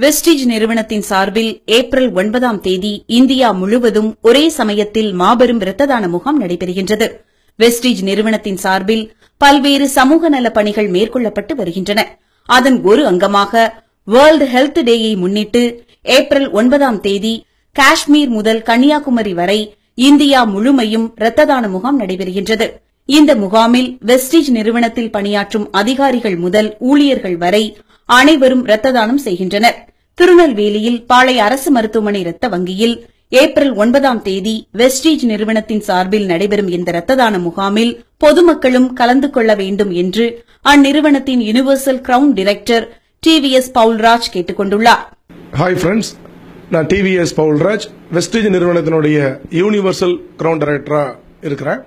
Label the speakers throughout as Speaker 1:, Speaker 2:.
Speaker 1: வெஸ்டிஜ் நிறுவனத்தின் சார்பில் ஏப்ரல் 9ஆம் தேதி இந்தியா முழுவதும் ஒரே சமயத்தில் மாபெரும் இரத்த தான முகாம் நடைபெறுகின்றது. வெஸ்டிஜ் நிறுவனத்தின் சார்பில் பல்வேறு சமூக நல பணிகள் மேற்கொள்ளப்பட்டு வருகின்றன. அதன் ஒரு அங்கமாக வேர்ல்டு ஹெல்த் டேயை முன்னிட்டு ஏப்ரல் 9ஆம் தேதி காஷ்மீர் முதல் கன்னியாகுமரி வரை இந்தியா முழுமையும் இரத்த தான முகாம் நடைபெறுகின்றது. இந்த முகாமில் வெஸ்டிஜ் நிறுவனத்தில் பணியாற்றும் அதிகாரிகள் முதல் ஊழியர்கள் வரை அனைவரும் இரத்த தானம் செய்கின்றனர். திருநெல்வேலியில் பாளை அரசு மருத்துவமனை இரத்த வங்கியில் ஏப்ரல் 9ஆம் தேதி வெஸ்டிஜ் நிறுவனத்தின் சார்பில் நடைபெறும் இந்த இரத்த தான முகாமில் பொதுமக்களும் கலந்து கொள்ள வேண்டும் என்று அந்நிறுவனத்தின் universal crown director TVS Paulraj கேட்டுக் கொண்டுள்ளார்.
Speaker 2: ஹாய் ஃப்ரெண்ட்ஸ், நான் டிவிஎஸ் பவுல்ராஜ், வெஸ்டிஜ் நிறுவனத்தினுடைய யூனிவர்சல் கிரவுன் டைரக்டரா இருக்கிறேன்.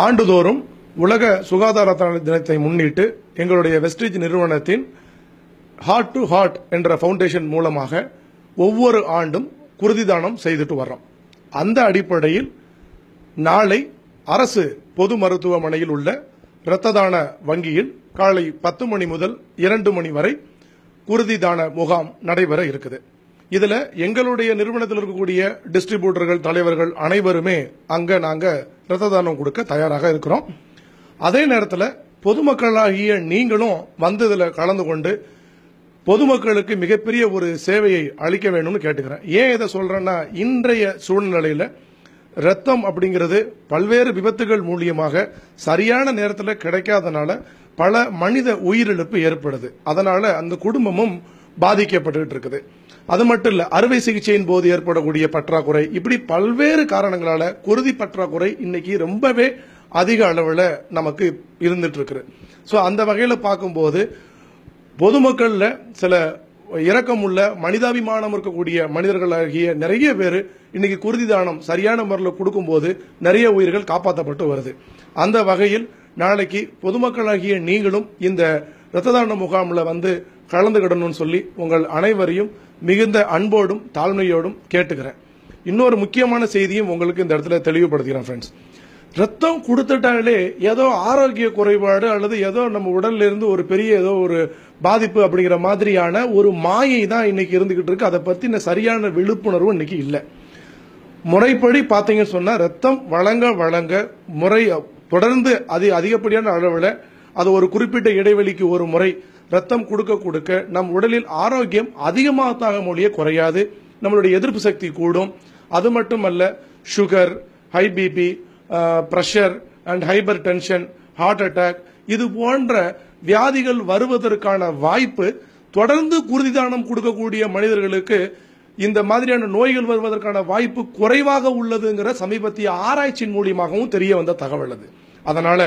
Speaker 2: ஆண்டுதோறும் உலக சுகாதார தினத்தை முன்னிட்டு எங்களுடைய வெஸ்டிஜ் நிறுவனத்தின் ஹார்ட் டு ஹார்ட் என்ற ஃபவுண்டேஷன் மூலமாக ஒவ்வொரு ஆண்டும் குருதி தானம் செய்துட்டு வர்றோம். அந்த அடிப்படையில் நாளை அரசு பொது மருத்துவமனையில் உள்ள இரத்த தான வங்கியில் காலை 10 மணி முதல் 2 மணி வரை குருதி தான முகாம் நடைபெற இருக்குது. இதுல எங்களுடைய நிறுவனத்தில் இருக்கக்கூடிய டிஸ்ட்ரிபியூட்டர்கள், தலைவர்கள் அனைவருமே அங்க நாங்க இரத்த தானம் கொடுக்க தயாராக இருக்கிறோம். அதே நேரத்தில் பொதுமக்களாகிய நீங்களும் வந்து இதுல கலந்து கொண்டு பொதுமக்களுக்கு மிகப்பெரிய ஒரு சேவையை அளிக்க வேணும்னு கேட்டுக்கிறேன். ஏன் இதை சொல்றேன்னா, இன்றைய சூழ்நிலையில ரத்தம் அப்படிங்கிறது பல்வேறு விபத்துகள் மூலியமாக சரியான நேரத்தில் கிடைக்காதனால பல மனித உயிரிழப்பு ஏற்படுது. அதனால அந்த குடும்பமும் பாதிக்கப்பட்டு இருக்குது. அது மட்டும் இல்ல, அறுவை சிகிச்சையின் போது ஏற்படக்கூடிய பற்றாக்குறை, இப்படி பல்வேறு காரணங்களால குருதி பற்றாக்குறை இன்னைக்கு ரொம்பவே அதிக அளவில் நமக்கு இருந்துட்டு இருக்கு. ஸோ அந்த வகையில் பார்க்கும்போது பொதுமக்கள்ல சில இரக்கமுள்ள மனிதாபிமானம் இருக்கக்கூடிய மனிதர்களாகிய நிறைய பேர் இன்னைக்கு குருதி தானம் சரியான முறையில் கொடுக்கும்போது நிறைய உயிர்கள் காப்பாற்றப்பட்டு வருது. அந்த வகையில் நாளைக்கு பொதுமக்களாகிய நீங்களும் இந்த இரத்த தான முகாமில் வந்து கலந்துக்கிடணும்னு சொல்லி உங்கள் அனைவரையும் மிகுந்த அன்போடும் தாழ்மையோடும் கேட்டுக்கிறேன். இன்னொரு முக்கியமான செய்தியும் உங்களுக்கு இந்த இடத்துல தெளிவுபடுத்துகிறேன் ஃப்ரெண்ட்ஸ். ரத்தம் கொடுத்துட்டாலே ஏதோ ஆரோக்கிய குறைபாடு அல்லது ஏதோ நம்ம உடல்ல இருந்து ஒரு பெரிய ஏதோ ஒரு பாதிப்பு அப்படிங்கிற மாதிரியான ஒரு மாயை தான் இன்னைக்கு இருந்துகிட்டு இருக்கு. அதை பத்தின சரியான விழிப்புணர்வு இன்னைக்கு இல்லை. முறைப்படி பாத்தீங்கன்னு சொன்னா ரத்தம் வழங்க முறை தொடர்ந்து அதிகப்படியான அளவில் அது ஒரு குறிப்பிட்ட இடைவெளிக்கு ஒரு முறை ரத்தம் கொடுக்க நம் உடலில் ஆரோக்கியம் அதிகமாக மொழியே குறையாது, நம்மளுடைய எதிர்ப்பு சக்தி கூடும். அது மட்டுமல்ல, sugar, high BP, pressure and hypertension, heart attack இது போன்ற வியாதிகள் வருவதற்கான வாய்ப்பு தொடர்ந்து குருதி தானம் கொடுக்கக்கூடிய மனிதர்களுக்கு இந்த மாதிரியான நோய்கள் வருவதற்கான வாய்ப்பு குறைவாக உள்ளதுங்கிற சமீபத்திய ஆராய்ச்சியின் மூலியமாகவும் தெரிய வந்த தகவல் அது. அதனால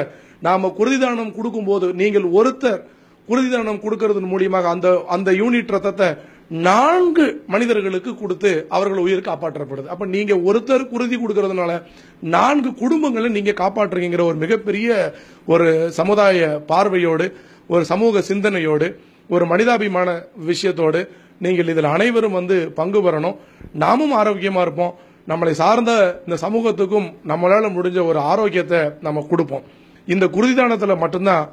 Speaker 2: நாம குருதி தானம் கொடுக்கும் போது நீங்கள் ஒருத்தர் குருதி தானம் கொடுக்கறது மூலியமாக அந்த யூனிட் ரத்தத்தை 4 மனிதர்களுக்கு கொடுத்து அவர்கள் உயிர் காப்பாற்றப்படுது. அப்ப நீங்க ஒருத்தர் குருதி கொடுக்கறதுனால 4 குடும்பங்களை நீங்க காப்பாற்றுங்கிற ஒரு மிகப்பெரிய ஒரு சமுதாய பார்வையோடு, ஒரு சமூக சிந்தனையோடு, ஒரு மனிதாபிமான விஷயத்தோடு நீங்கள் இதில் அனைவரும் வந்து பங்கு பெறணும். நாமும் ஆரோக்கியமா இருப்போம், நம்மளை சார்ந்த இந்த சமூகத்துக்கும் நம்மளால முடிஞ்ச ஒரு ஆரோக்கியத்தை நம்ம கொடுப்போம். இந்த குருதி தானத்துல மட்டும்தான்